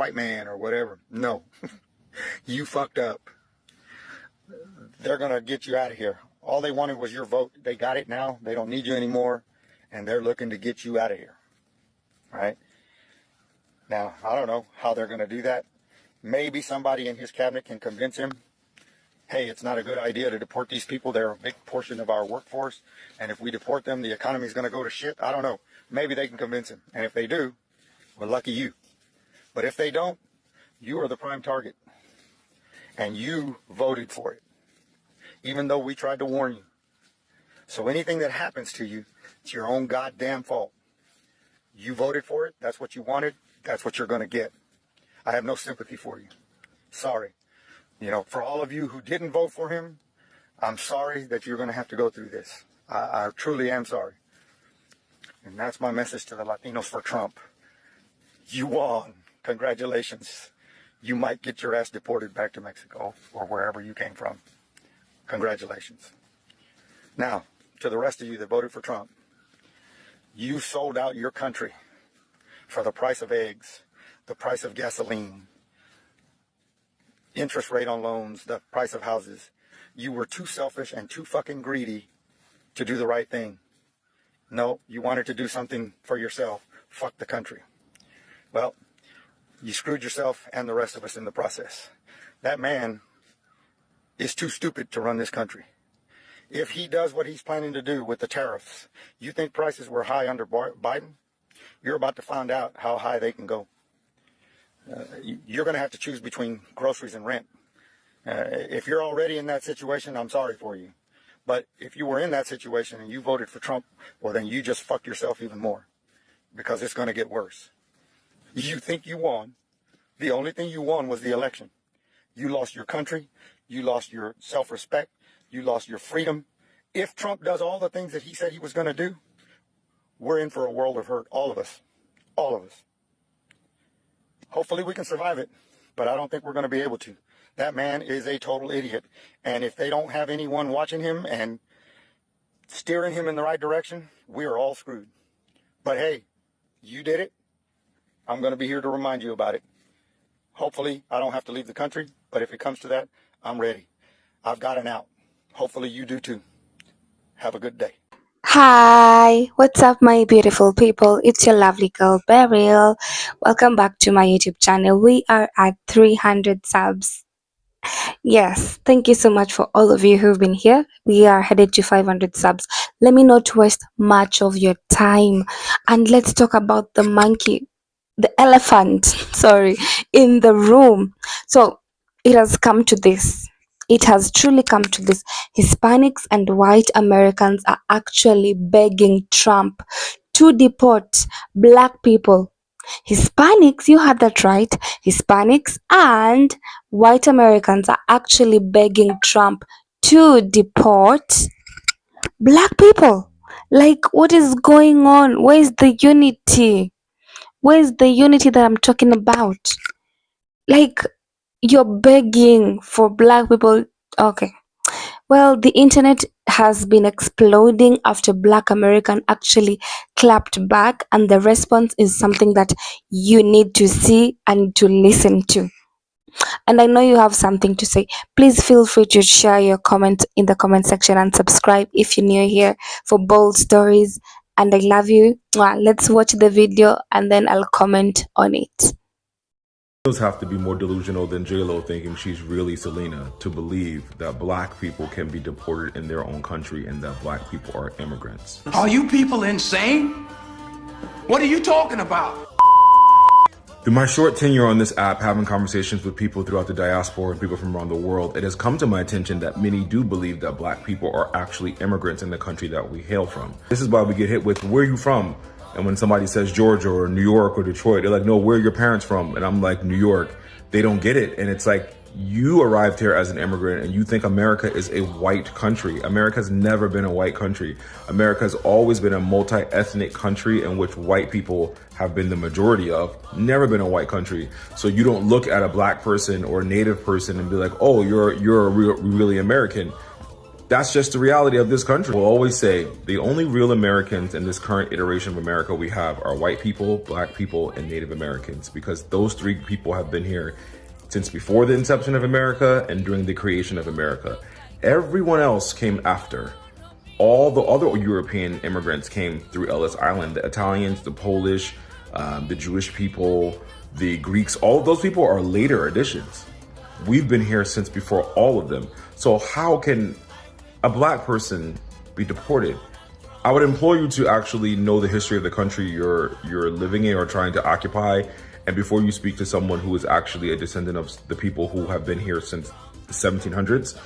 white man or whatever. No, you fucked up. They're going to get you out of here. All they wanted was your vote. They got it now. They don't need you anymore. And they're looking to get you out of here. Right? Now, I don't know how they're going to do that. Maybe somebody in his cabinet can convince him, hey, it's not a good idea to deport these people. They're a big portion of our workforce. And if we deport them, the economy is going to go to shit. I don't know. Maybe they can convince him. And if they do, well, lucky you. But if they don't, you are the prime target. And you voted for it, even though we tried to warn you. So anything that happens to you, it's your own goddamn fault. You voted for it. That's what you wanted. That's what you're going to get. I have no sympathy for you. Sorry. You know, for all of you who didn't vote for him, I'm sorry that you're going to have to go through this. I truly am sorry. And that's my message to the Latinos for Trump. You won. Congratulations. You might get your ass deported back to Mexico or wherever you came from. Congratulations. Now, to the rest of you that voted for Trump, you sold out your country for the price of eggs, the price of gasoline, interest rate on loans, the price of houses. You were too selfish and too fucking greedy to do the right thing. No, you wanted to do something for yourself. Fuck the country. Well, you screwed yourself and the rest of us in the process. That man is too stupid to run this country. If he does what he's planning to do with the tariffs, you think prices were high under Biden? You're about to find out how high they can go. You're going to have to choose between groceries and rent. If you're already in that situation, I'm sorry for you. But if you were in that situation and you voted for Trump, well, then you just fucked yourself even more, because it's going to get worse. You think you won. The only thing you won was the election. You lost your country. You lost your self-respect. You lost your freedom. If Trump does all the things that he said he was going to do, we're in for a world of hurt. All of us. All of us. Hopefully we can survive it, but I don't think we're going to be able to. That man is a total idiot. And if they don't have anyone watching him and steering him in the right direction, we are all screwed. But hey, you did it. I'm going to be here to remind you about it. Hopefully I don't have to leave the country, but if it comes to that, I'm ready. I've got an out. Hopefully you do too. Have a good day. Hi, what's up, my beautiful people? It's your lovely girl, Beryl. Welcome back to my YouTube channel. We are at 300 subs. Yes, thank you so much for all of you who've been here. We are headed to 500 subs. Let me not waste much of your time, and let's talk about the monkey, the elephant, sorry, in the room. So it has come to this. It has truly come to this. Hispanics and white Americans are actually begging Trump to deport black people. Hispanics, you had that right. Hispanics and white Americans are actually begging Trump to deport black people. Like, what is going on? Where is the unity? Where's the unity that I'm talking about? Like, you're begging for black people. Okay. Well, the internet has been exploding after Black American actually clapped back, and the response is something that you need to see and to listen to. And I know you have something to say. Please feel free to share your comment in the comment section and subscribe if you're new here for bold stories. And I love you. Let's watch the video and then I'll comment on it. Have to be more delusional than J-Lo thinking she's really Selena to believe that black people can be deported in their own country and that black people are immigrants. Are you people insane? What are you talking about? Through my short tenure on this app, having conversations with people throughout the diaspora and people from around the world, it has come to my attention that many do believe that black people are actually immigrants in the country that we hail from. This is why we get hit with, where are you from? And when somebody says Georgia or New York or Detroit, they're like, no, where are your parents from? And I'm like, New York. They don't get it. And it's like, you arrived here as an immigrant and you think America is a white country. America's never been a white country. America has always been a multi-ethnic country in which white people have been the majority of. Never been a white country. So you don't look at a black person or a native person and be like, oh, you're really American. That's just the reality of this country. We'll always say the only real Americans in this current iteration of America we have are white people, black people, and Native Americans, because those three people have been here since before the inception of America and during the creation of America. Everyone else came after. All the other European immigrants came through Ellis Island. The Italians, the Polish, the Jewish people, the Greeks, all of those people are later additions. We've been here since before all of them. So how can a black person be deported? I would implore you to actually know the history of the country you're living in or trying to occupy. And before you speak to someone who is actually a descendant of the people who have been here since the 1700s,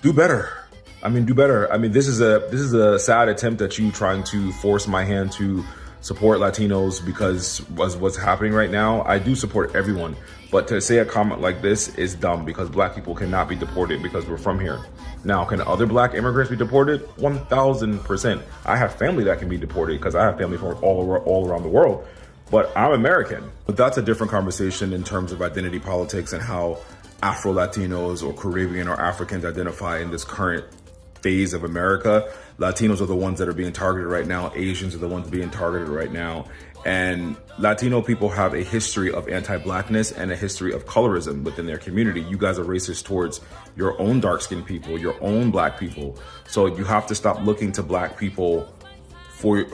do better. Do better. This is a sad attempt at you trying to force my hand to support Latinos because of what's happening right now. I do support everyone, but to say a comment like this is dumb because black people cannot be deported because we're from here. Now, can other black immigrants be deported? 1000%. I have family that can be deported because I have family from all around the world, but I'm American. But that's a different conversation in terms of identity politics and how Afro-Latinos or Caribbean or Africans identify in this current phase of America. Latinos are the ones that are being targeted right now. Asians are the ones being targeted right now. And Latino people have a history of anti-blackness and a history of colorism within their community. You guys are racist towards your own dark-skinned people, your own black people. So you have to stop looking to black people for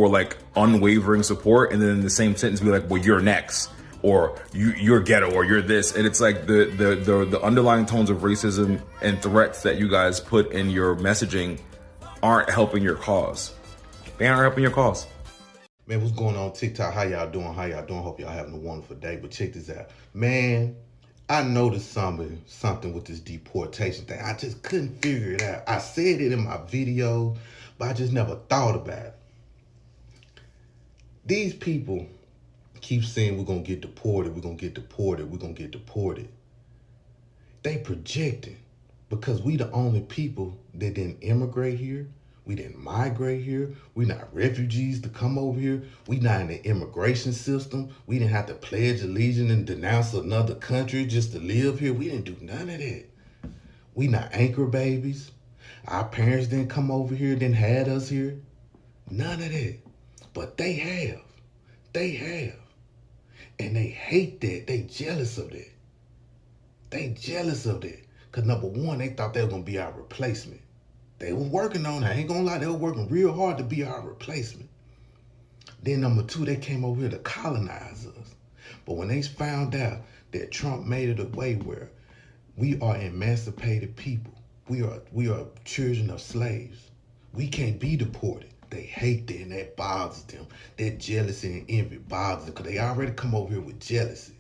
like unwavering support, and then in the same sentence be like, well, you're next, or you're ghetto, or you're this. And it's like the underlying tones of racism and threats that you guys put in your messaging aren't helping your cause. They aren't helping your cause. Man, what's going on TikTok? How y'all doing? Hope y'all having a wonderful day. But check this out. Man, I noticed something with this deportation thing. I just couldn't figure it out. I said it in my video, but I just never thought about it. These people keep saying we're going to get deported, we're going to get deported, we're going to get deported. They projecting because we the only people that didn't immigrate here. We didn't migrate here. We're not refugees to come over here. We not in the immigration system. We didn't have to pledge allegiance and denounce another country just to live here. We didn't do none of that. We not anchor babies. Our parents didn't come over here, didn't had us here. None of that. But they have. They have. And they hate that. They jealous of that. They jealous of that. Because number one, they thought they were going to be our replacement. They were working on it. I ain't gonna lie, they were working real hard to be our replacement. Then number two, they came over here to colonize us. But when they found out that Trump made it a way where we are emancipated people, we are children of slaves, we can't be deported. They hate that, and that bothers them. That jealousy and envy bothers them because they already come over here with jealousy.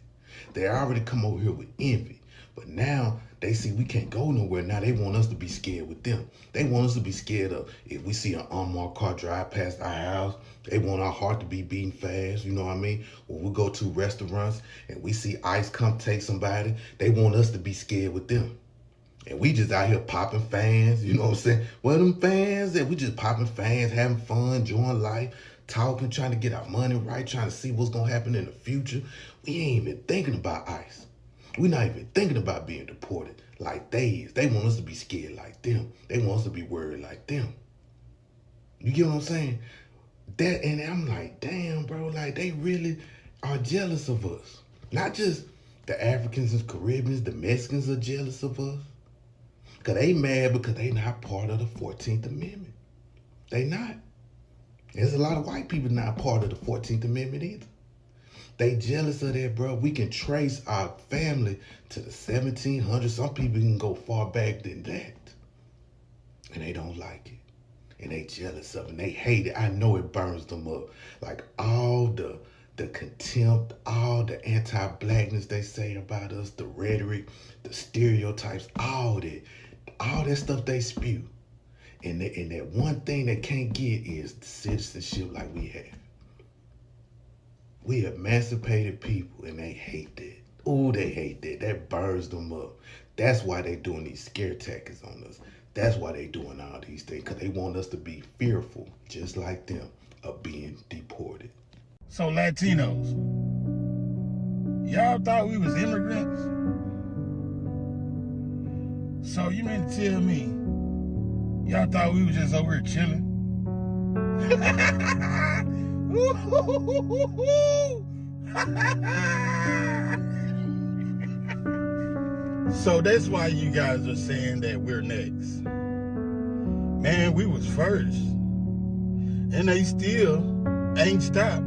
They already come over here with envy. But now they see we can't go nowhere. Now they want us to be scared with them. They want us to be scared of if we see an unmarked car drive past our house. They want our heart to be beating fast, you know what I mean? When we go to restaurants and we see ICE come take somebody, they want us to be scared with them. And we just out here popping fans, you know what I'm saying? Well, them fans, we just popping fans, having fun, enjoying life, talking, trying to get our money right, trying to see what's going to happen in the future. We ain't even thinking about ICE. We're not even thinking about being deported like they is. They want us to be scared like them. They want us to be worried like them. You get what I'm saying? That, and I'm like, damn, bro, like they really are jealous of us. Not just the Africans and Caribbeans, the Mexicans are jealous of us. Because they mad because they not part of the 14th Amendment. They not. There's a lot of white people not part of the 14th Amendment either. They jealous of that, bro. We can trace our family to the 1700s. Some people can go far back than that. And they don't like it. And they jealous of it. And they hate it. I know it burns them up. Like all the contempt, all the anti-blackness they say about us, the rhetoric, the stereotypes, all that stuff they spew. And that one thing they can't get is the citizenship like we have. We emancipated people, and they hate that. Oh, they hate that. That burns them up. That's why they doing these scare tactics on us. That's why they doing all these things, because they want us to be fearful, just like them, of being deported. So Latinos, y'all thought we was immigrants? So you mean to tell me y'all thought we was just over here chilling? So that's why you guys are saying that we're next. Man, we was first. And they still ain't stopped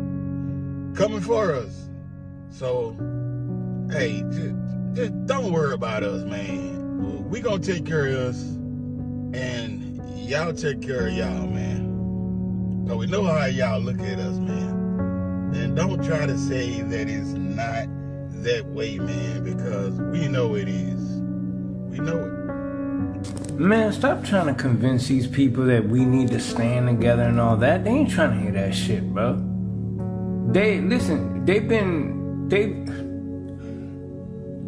coming for us. So, hey, just don't worry about us, man. We gonna take care of us, and y'all take care of y'all, man. So we know how y'all look at us, man. And don't try to say that it's not that way, man, because we know it is. We know it. Man, stop trying to convince these people that we need to stand together and all that. They ain't trying to hear that shit, bro.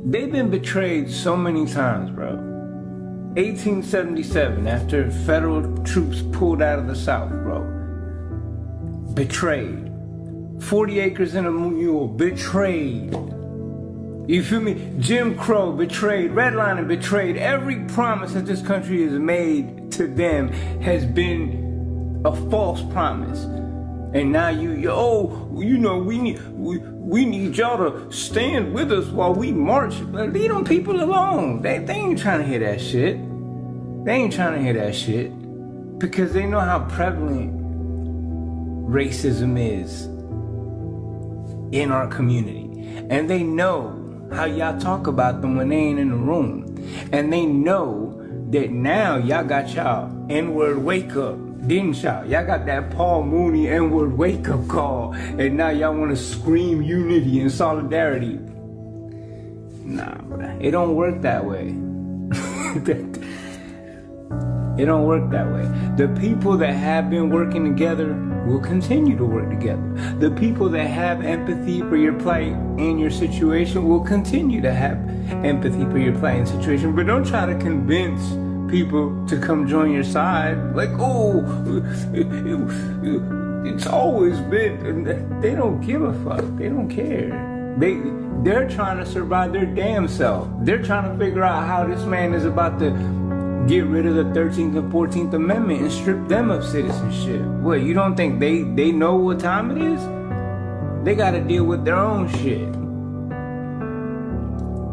They've been betrayed so many times, bro. 1877, after federal troops pulled out of the South, bro. Betrayed. 40 acres and a mule, betrayed. You feel me? Jim Crow, betrayed. Redlining, betrayed. Every promise that this country has made to them has been a false promise. And now we need y'all to stand with us while we march. Leave them people alone. They ain't trying to hear that shit. They ain't trying to hear that shit. Because they know how prevalent racism is in our community. And they know how y'all talk about them when they ain't in the room. And they know that now y'all got y'all N-word wake up, didn't y'all? Y'all got that Paul Mooney N-word wake up call, and now y'all want to scream unity and solidarity. Nah, bro, it don't work that way. It don't work that way. The people that have been working together will continue to work together. The people that have empathy for your plight and your situation will continue to have empathy for your plight and situation. But don't try to convince people to come join your side. Like, oh, it's always been. They don't give a fuck. They don't care. They're trying to survive their damn self. They're trying to figure out how this man is about to get rid of the 13th and 14th Amendment and strip them of citizenship. What, you don't think they know what time it is? They gotta deal with their own shit.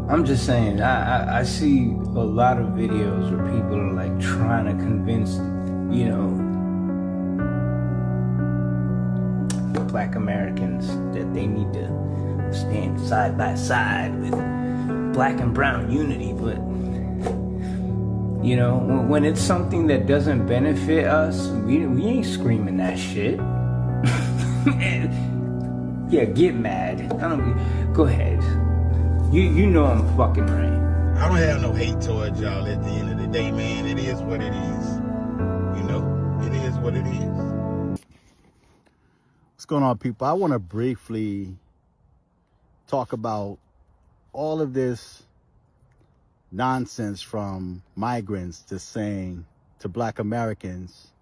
I'm just saying, I see a lot of videos where people are like trying to convince, Black Americans that they need to stand side by side with Black and brown unity, but when it's something that doesn't benefit us, we ain't screaming that shit. Yeah, get mad. Go ahead. You know I'm fucking right. I don't have no hate towards y'all at the end of the day, man. It is what it is. It is what it is. What's going on, people? I want to briefly talk about all of this nonsense from migrants just saying to Black Americans,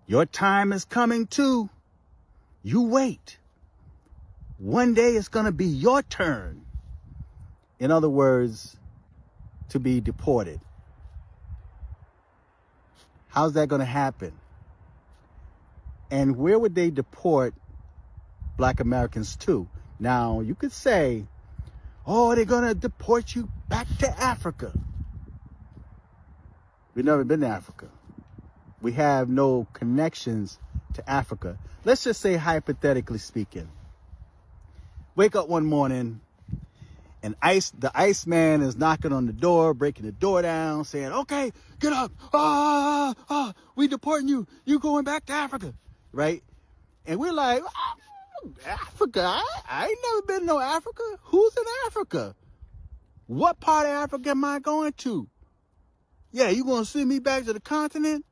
your time is coming too. You wait. One day it's going to be your turn. In other words, to be deported. How's that going to happen? And where would they deport Black Americans to? Now, you could say, oh, they're going to deport you back to Africa. We've never been to Africa. We have no connections to Africa. Let's just say, hypothetically speaking, wake up one morning and the Iceman is knocking on the door, breaking the door down, saying, okay, get up. We deporting you. You going back to Africa, right? And we're like, Africa? I ain't never been to no Africa. Who's in Africa? What part of Africa am I going to? Yeah, you going to send me back to the continent?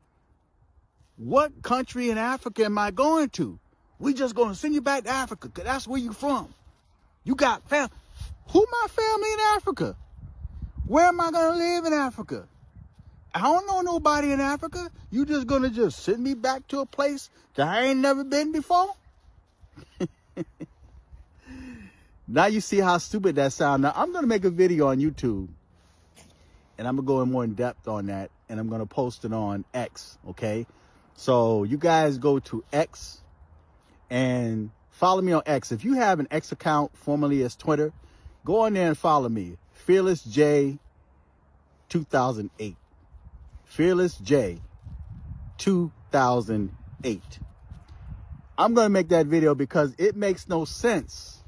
What country in Africa am I going to? We just going to send you back to Africa because that's where you from. You got family. Who my family in Africa? Where am I going to live in Africa? I don't know nobody in Africa. You just going to just send me back to a place that I ain't never been before? Now you see how stupid that sounds. Now I'm going to make a video on YouTube and I'm gonna go in more in depth on that, and I'm gonna post it on X, okay? So you guys go to X and follow me on X. If you have an X account, formerly as Twitter, go on there and follow me. Fearless J 2008. Fearless J 2008. I'm gonna make that video because it makes no sense.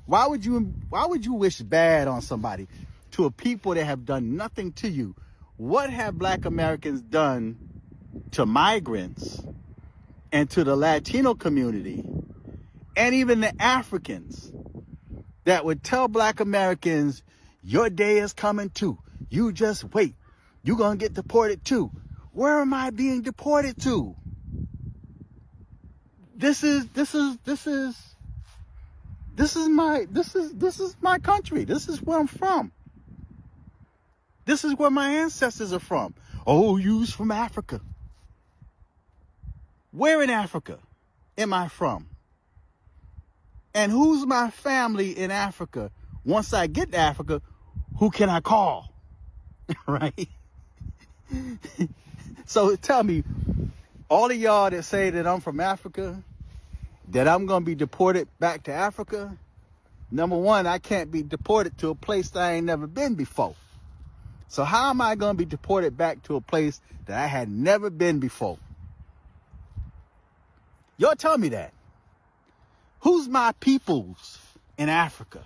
Why would you wish bad on somebody, to a people that have done nothing to you? What have Black Americans done to migrants and to the Latino community and even the Africans that would tell Black Americans, your day is coming too. You just wait. You're gonna get deported too. Where am I being deported to? This is my country. This is where I'm from. This is where my ancestors are from. Oh, you's from Africa. Where in Africa am I from? And who's my family in Africa? Once I get to Africa, who can I call? Right? So tell me, all of y'all that say that I'm from Africa, that I'm going to be deported back to Africa, number one, I can't be deported to a place that I ain't never been before. So how am I going to be deported back to a place that I had never been before? Y'all tell me that. Who's my peoples in Africa?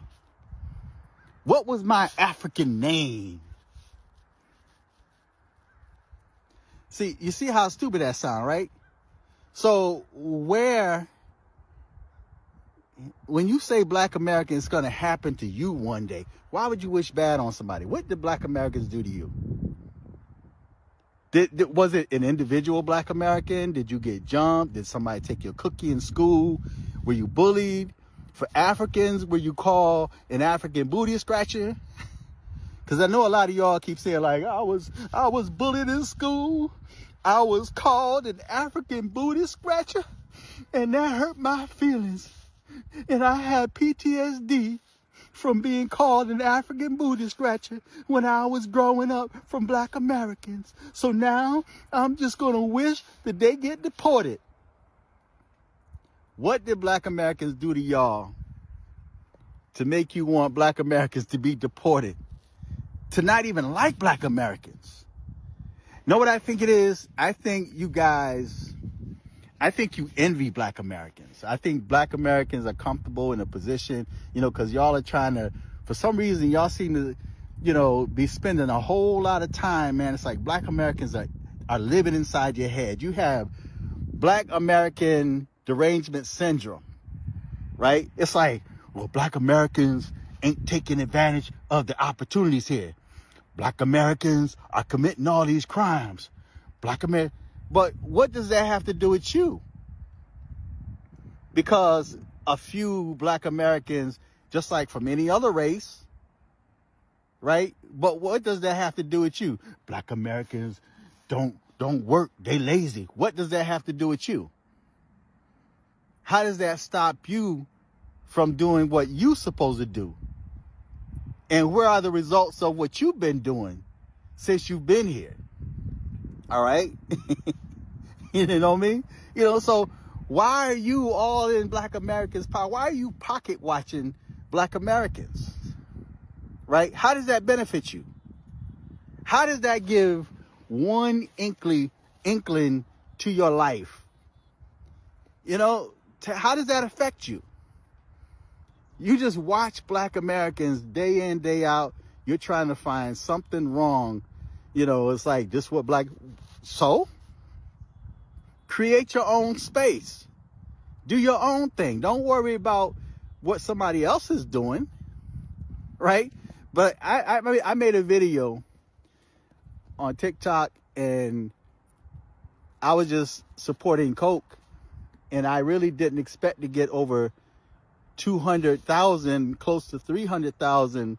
What was my African name? See, you see how stupid that sounds, right? So when you say Black American is going to happen to you one day, why would you wish bad on somebody? What did Black Americans do to you? Was it an individual Black American? Did you get jumped? Did somebody take your cookie in school? Were you bullied? For Africans, were you called an African booty scratcher? Because I know a lot of y'all keep saying, like, I was bullied in school. I was called an African booty scratcher, and that hurt my feelings. And I had PTSD from being called an African booty scratcher when I was growing up from Black Americans. So now I'm just going to wish that they get deported. What did Black Americans do to y'all to make you want Black Americans to be deported? To not even like Black Americans? Know what I think it is? I think you envy Black Americans. I think Black Americans are comfortable in a position, because y'all are trying to, for some reason, y'all seem to, be spending a whole lot of time, man. It's like Black Americans are living inside your head. You have Black American derangement syndrome, right? It's like, well, Black Americans ain't taking advantage of the opportunities here. Black Americans are committing all these crimes. But what does that have to do with you? Because a few Black Americans, just like from any other race, right? But what does that have to do with you? Black Americans don't work. They lazy. What does that have to do with you? How does that stop you from doing what you're supposed to do? And where are the results of what you've been doing since you've been here? All right? You know what I mean? So why are you all in Black Americans' power? Why are you pocket watching Black Americans? Right? How does that benefit you? How does that give one inkling to your life? How does that affect you? You just watch Black Americans day in, day out. You're trying to find something wrong. It's like, this what Black... So, create your own space. Do your own thing. Don't worry about what somebody else is doing, right? But I made a video on TikTok, and I was just supporting Coke, and I really didn't expect to get over 200,000, close to 300,000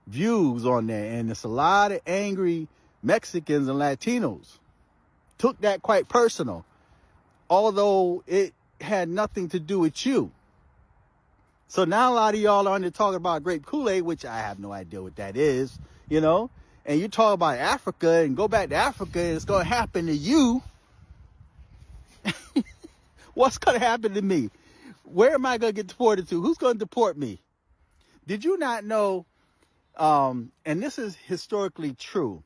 views on there. And it's a lot of angry Mexicans and Latinos. Took that quite personal, although it had nothing to do with you. So now a lot of y'all are on there talking about grape Kool-Aid, which I have no idea what that is, and and you talk about Africa and go back to Africa and it's going to happen to you, what's going to happen to me? Where am I going to get deported to? Who's going to deport me? Did you not know, and this is historically true,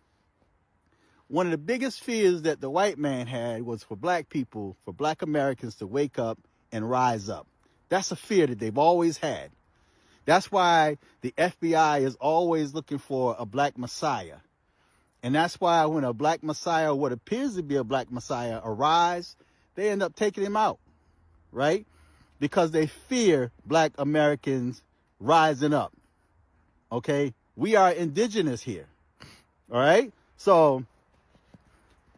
one of the biggest fears that the white man had was for black people, for black Americans to wake up and rise up. That's a fear that they've always had. That's why the FBI is always looking for a black messiah. And that's why when a black messiah, what appears to be a black messiah, arrives, they end up taking him out, right? Because they fear black Americans rising up, okay? We are indigenous here, all right? So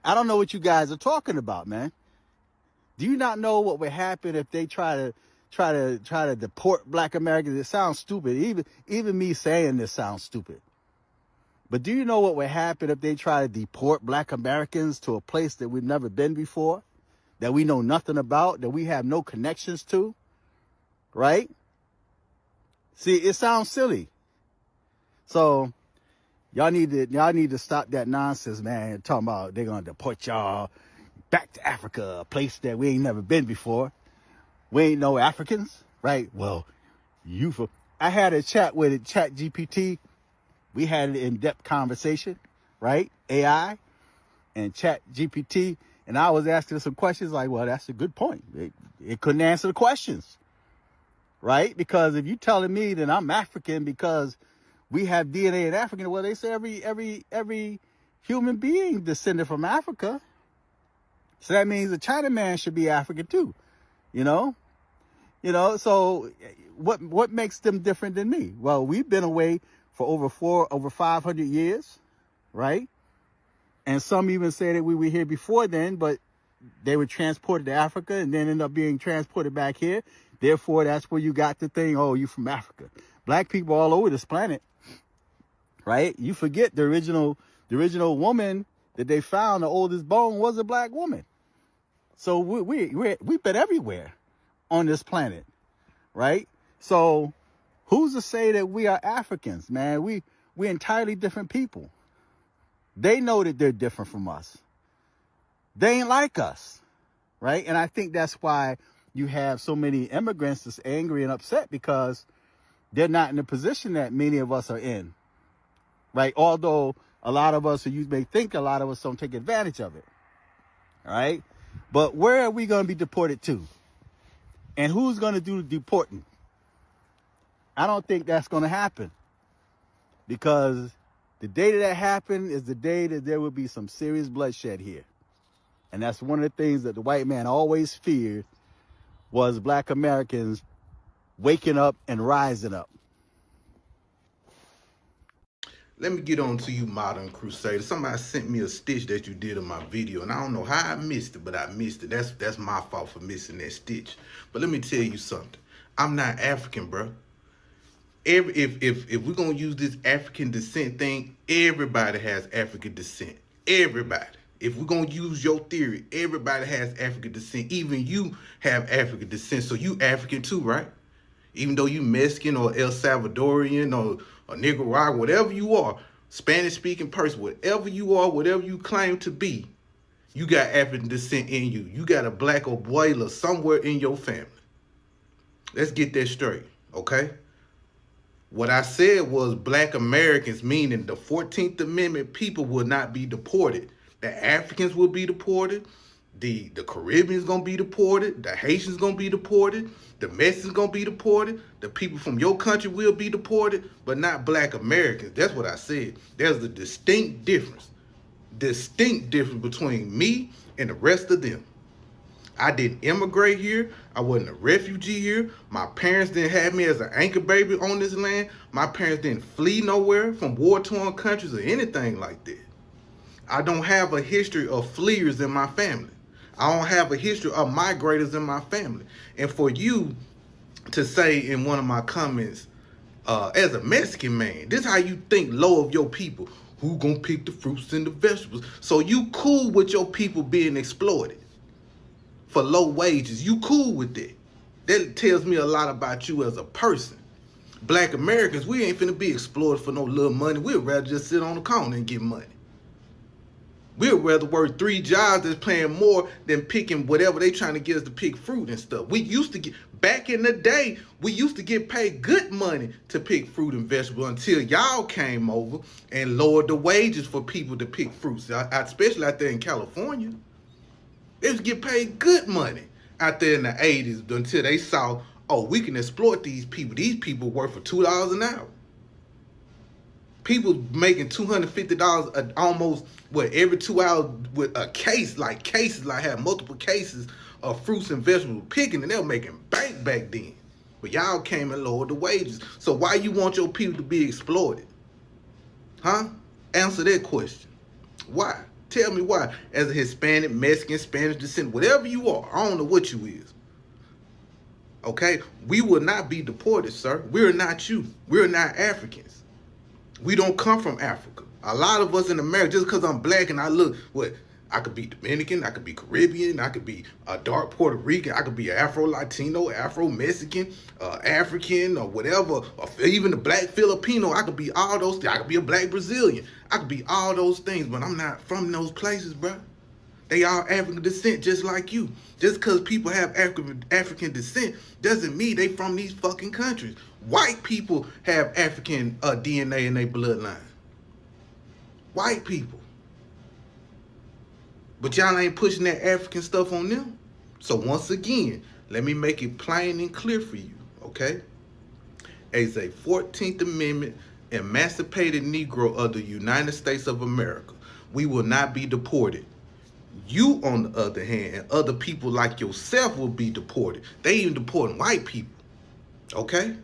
I don't know what you guys are talking about, man. Do you not know what would happen if they try to deport black Americans? It sounds stupid. Even me saying this sounds stupid. But do you know what would happen if they try to deport black Americans to a place that we've never been before, that we know nothing about, that we have no connections to, right? See, it sounds silly. So y'all need to stop that nonsense, man. Talking about they're gonna deport y'all back to Africa, a place that we ain't never been before. We ain't no Africans, right? Well, I had a chat with ChatGPT. We had an in-depth conversation, right? AI and ChatGPT, and I was asking some questions like, well, that's a good point. It couldn't answer the questions, right? Because if you're telling me that I'm African because we have DNA in African, well, they say every human being descended from Africa. So that means a Chinaman should be African too, you know? So what makes them different than me? Well, we've been away for over 500 years, right? And some even say that we were here before then, but they were transported to Africa and then end up being transported back here. Therefore, that's where you got the thing, oh, you from Africa. Black people all over this planet, right? You forget the original woman that they found, the oldest bone, was a black woman. So we've been everywhere on this planet, right? So who's to say that we are Africans, man? We're entirely different people. They know that they're different from us. They ain't like us, right? And I think that's why you have so many immigrants that's angry and upset, because they're not in the position that many of us are in, right? Although a lot of us, or you may think a lot of us, don't take advantage of it, all right? But where are we going to be deported to? And who's going to do the deporting? I don't think that's going to happen, because the day that happened is the day that there will be some serious bloodshed here. And that's one of the things that the white man always feared, was black Americans waking up and rising up. Let me get on to you, modern crusader. Somebody sent me a stitch that you did in my video, and I don't know how I missed it, but I missed it. That's my fault for missing that stitch. But let me tell you something. I'm not African, bro. If we're gonna use this African descent thing, everybody has African descent. Everybody. If we're gonna use your theory, everybody has African descent. Even you have African descent, so you African too, right? Even though you Mexican or El Salvadorian or Nicaragua, whatever you are, Spanish-speaking person, whatever you are, whatever you claim to be, you got African descent in you. You got a black abuela somewhere in your family. Let's get that straight, okay? What I said was black Americans, meaning the 14th Amendment people, will not be deported. The Africans will be deported. The Caribbeans gonna be deported. The Haitians gonna be deported. The Mexicans gonna be deported. The people from your country will be deported, but not black Americans. That's what I said. There's a distinct difference between me and the rest of them. I didn't immigrate here. I wasn't a refugee here. My parents didn't have me as an anchor baby on this land. My parents didn't flee nowhere from war-torn countries or anything like that. I don't have a history of fleers in my family. I don't have a history of migrators in my family. And for you to say in one of my comments, as a Mexican man, this is how you think low of your people. Who gonna pick the fruits and the vegetables? So you cool with your people being exploited for low wages. You cool with it. That tells me a lot about you as a person. Black Americans, we ain't finna be exploited for no little money. We'd rather just sit on the corner and get money. We'd rather work 3 jobs that's paying more than picking whatever they trying to get us to pick fruit and stuff. We used to get, back in the day, we used to get paid good money to pick fruit and vegetables until y'all came over and lowered the wages for people to pick fruits, especially out there in California. They was get paid good money out there in the 80s until they saw, oh, we can exploit these people. These people work for $2 an hour. People making $250 almost every 2 hours with a case, like have multiple cases of fruits and vegetables picking, and they were making bank back then. But y'all came and lowered the wages. So why you want your people to be exploited? Huh? Answer that question. Why? Tell me why. As a Hispanic, Mexican, Spanish descent, whatever you are, I don't know what you is. Okay? We will not be deported, sir. We're not you. We're not Africans. We don't come from Africa. A lot of us in America, just because I'm black and I look, I could be Dominican, I could be Caribbean, I could be a dark Puerto Rican, I could be Afro-Latino, Afro-Mexican, African, or whatever, or even a black Filipino. I could be all those things. I could be a black Brazilian. I could be all those things, but I'm not from those places, bro. They are African descent just like you. Just because people have African descent doesn't mean they from these fucking countries. White people have African DNA in their bloodline. White people. But y'all ain't pushing that African stuff on them. So once again, let me make it plain and clear for you, okay? As a 14th Amendment emancipated Negro of the United States of America, we will not be deported. You, on the other hand, and other people like yourself will be deported. They even deporting white people, okay?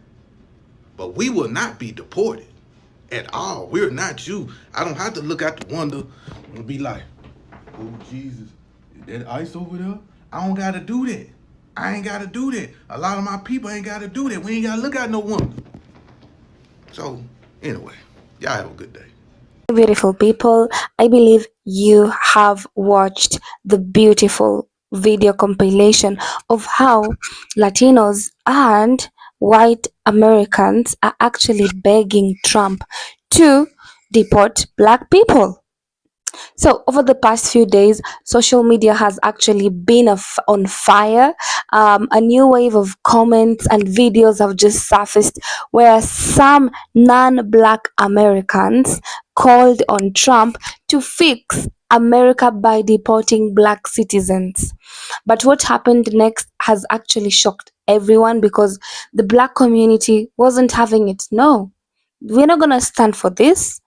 But we will not be deported at all. We're not you. I don't have to look out the window and be like, oh, Jesus, is that ice over there? I don't got to do that. I ain't got to do that. A lot of my people ain't got to do that. We ain't got to look out no window. So, anyway, y'all have a good day. Beautiful people, I believe you have watched the beautiful video compilation of how Latinos and white Americans are actually begging Trump to deport black people. So over the past few days, social media has actually been on fire. A new wave of comments and videos have just surfaced where some non-black Americans called on Trump to fix America by deporting black citizens. But what happened next has actually shocked everyone because the black community wasn't having it. No, we're not gonna stand for this.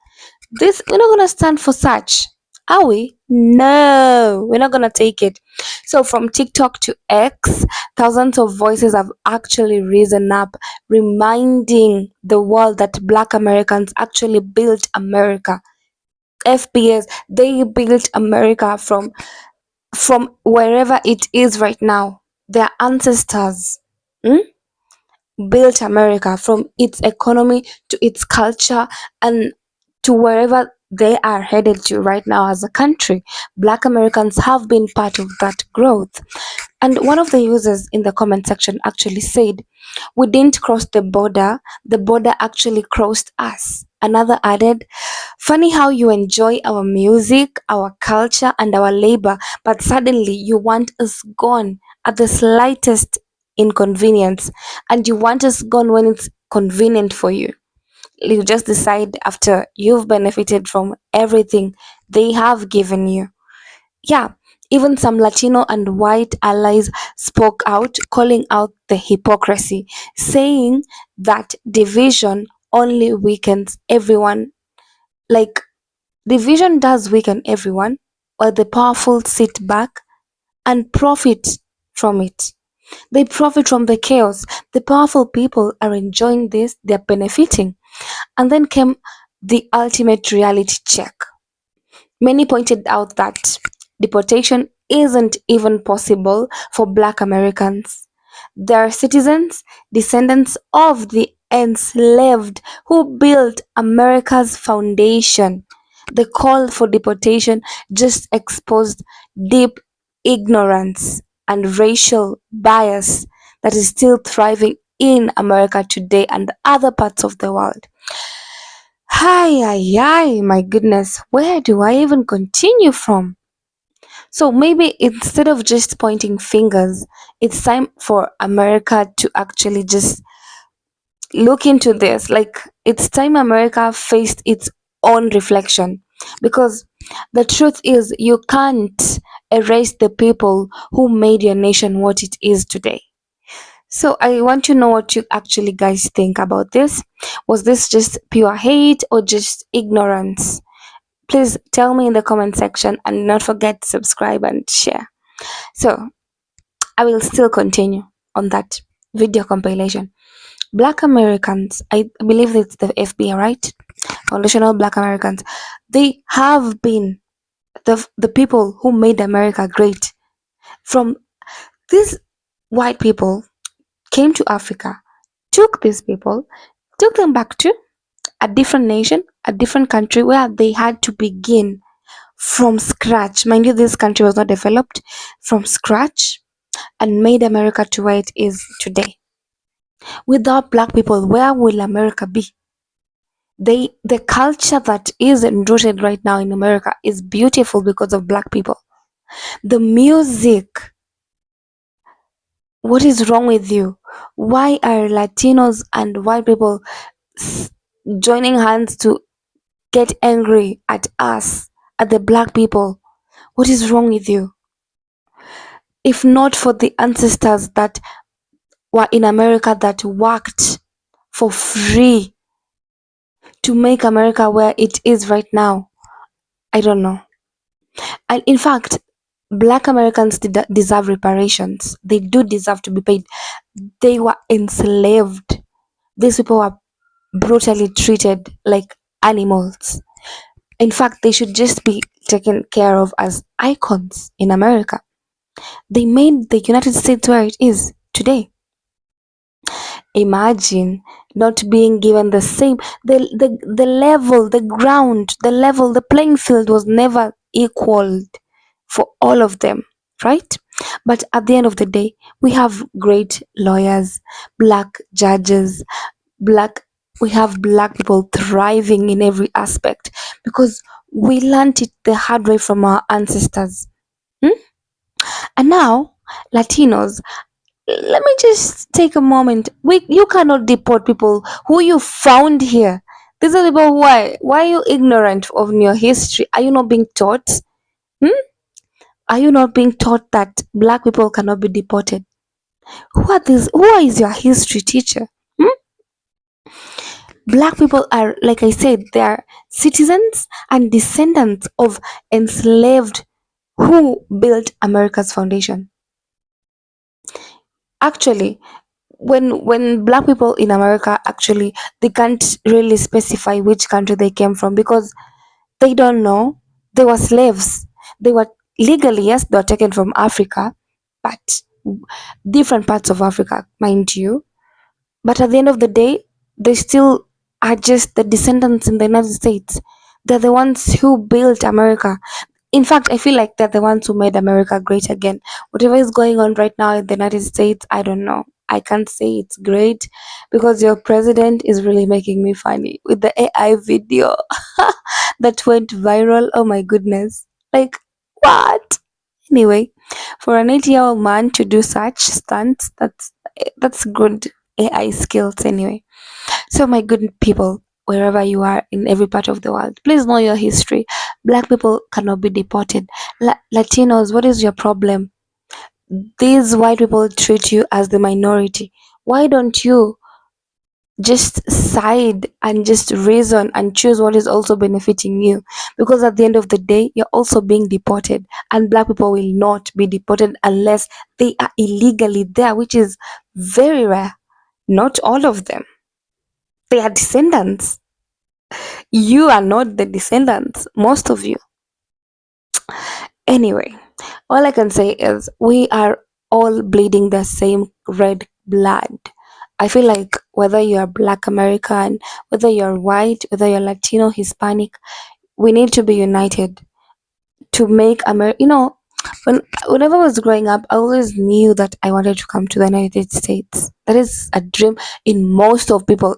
We're not gonna stand for such. Are we? No, we're not gonna take it. So from TikTok to X, thousands of voices have actually risen up, reminding the world that black Americans actually built America. FBS, they built America from wherever it is right now. Their ancestors built America from its economy to its culture and to wherever they are headed to right now as a country. Black Americans have been part of that growth. And one of the users in the comment section actually said, we didn't cross the border actually crossed us. Another added, funny how you enjoy our music, our culture, and our labor, but suddenly you want us gone at the slightest inconvenience, and you want us gone when it's convenient for you. You just decide after you've benefited from everything they have given you. Yeah, even some Latino and white allies spoke out, calling out the hypocrisy, saying that division only weakens everyone. Like, division does weaken everyone, while the powerful sit back and profit from it. They profit from the chaos. The powerful people are enjoying this, they're benefiting. And then came the ultimate reality check. Many pointed out that deportation isn't even possible for Black Americans. They are citizens, descendants of the enslaved who built America's foundation. The call for deportation just exposed deep ignorance and racial bias that is still thriving in America today and other parts of the world. Hi, my goodness, where do I even continue from? So maybe instead of just pointing fingers, it's time for America to actually just look into this. Like, it's time America faced its own reflection, because the truth is, you can't erase the people who made your nation what it is today. So I want to know what you actually guys think about this. Was this just pure hate or just ignorance? Please tell me in the comment section, and not forget to subscribe and share. So I will still continue on that video compilation. Black Americans, I believe it's the FBA, right? Foundational Black Americans. They have been the people who made America great. From these white people came to Africa, took these people, took them back to a different nation, a different country where they had to begin from scratch. Mind you, this country was not developed, from scratch, and made America to where it is today. Without black people, where will America be? The culture that is rooted right now in America is beautiful because of black people. The music. What is wrong with you? Why are Latinos and white people joining hands to get angry at us, at the black people? What is wrong with you? If not for the ancestors that were in America that worked for free to make America where it is right now, I don't know. And in fact, black Americans deserve reparations. They do deserve to be paid. They were enslaved. These people were brutally treated like animals. In fact, they should just be taken care of as icons in America. They made the United States where it is today. Imagine not being given the same, the level, the ground, the level, the playing field was never equaled for all of them, right? But at the end of the day, we have great lawyers, black judges, we have black people thriving in every aspect because we learned it the hard way from our ancestors. And now, Latinos, let me just take a moment. You cannot deport people who you found here. These are people. Why are you ignorant of your history? Are you not being taught? Are you not being taught that black people cannot be deported? Who are these? Who is your history teacher? Black people are, like I said, they are citizens and descendants of enslaved who built America's foundation. Actually, when black people in America, actually, they can't really specify which country they came from because they don't know. They were slaves. They were legally, yes, they were taken from Africa, but different parts of Africa, mind you. But at the end of the day, they still are just the descendants in the United States. They're the ones who built America. In fact, I feel like they're the ones who made America great again. Whatever is going on right now in the United States, I don't know. I can't say it's great because your president is really making me funny with the AI video that went viral. Oh my goodness. Like, what? Anyway, for an 80-year-old man to do such stunts, that's good AI skills anyway. So my good people, wherever you are in every part of the world, please know your history. Black people cannot be deported. Latinos, what is your problem? These white people treat you as the minority. Why don't you just side and just reason and choose what is also benefiting you? Because at the end of the day, you're also being deported, and black people will not be deported unless they are illegally there, which is very rare. Not all of them. They are descendants. You are not the descendants, most of you. Anyway, all I can say is we are all bleeding the same red blood. I feel like whether you're Black American, whether you're white, whether you're Latino, Hispanic, we need to be united to make America. Whenever I was growing up, I always knew that I wanted to come to the United States. That is a dream in most of people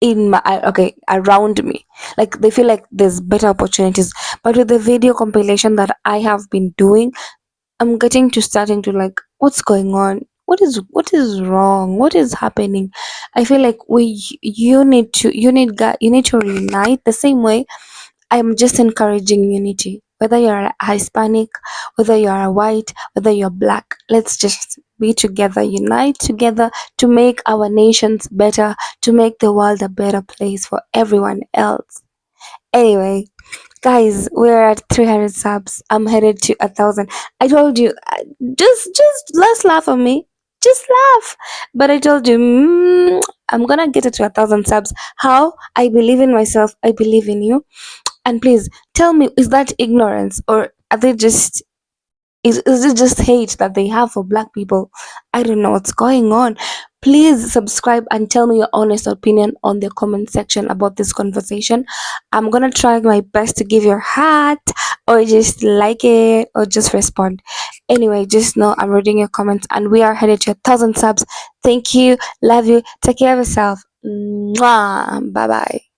in my okay around me. Like they feel like there's better opportunities. But with the video compilation that I have been doing, I'm getting to starting to like what's going on? What is wrong? What is happening? I feel like you need to reunite the same way. I'm just encouraging unity. Whether you're a Hispanic, whether you're a white, whether you're black, let's just be together, unite together to make our nations better, to make the world a better place for everyone else. Anyway, guys, we're at 300 subs. I'm headed to 1,000. I told you, just let's laugh at me. Just laugh. But I told you, I'm gonna get it to 1,000 subs. How? I believe in myself. I believe in you. And please tell me, is that ignorance or are they just is it just hate that they have for black people? I don't know what's going on. Please subscribe and tell me your honest opinion on the comment section about this conversation. I'm gonna try my best to give your heart or just like it or just respond. Anyway, just know I'm reading your comments and we are headed to 1,000 subs. Thank you, love you, take care of yourself. Mwah. Bye bye.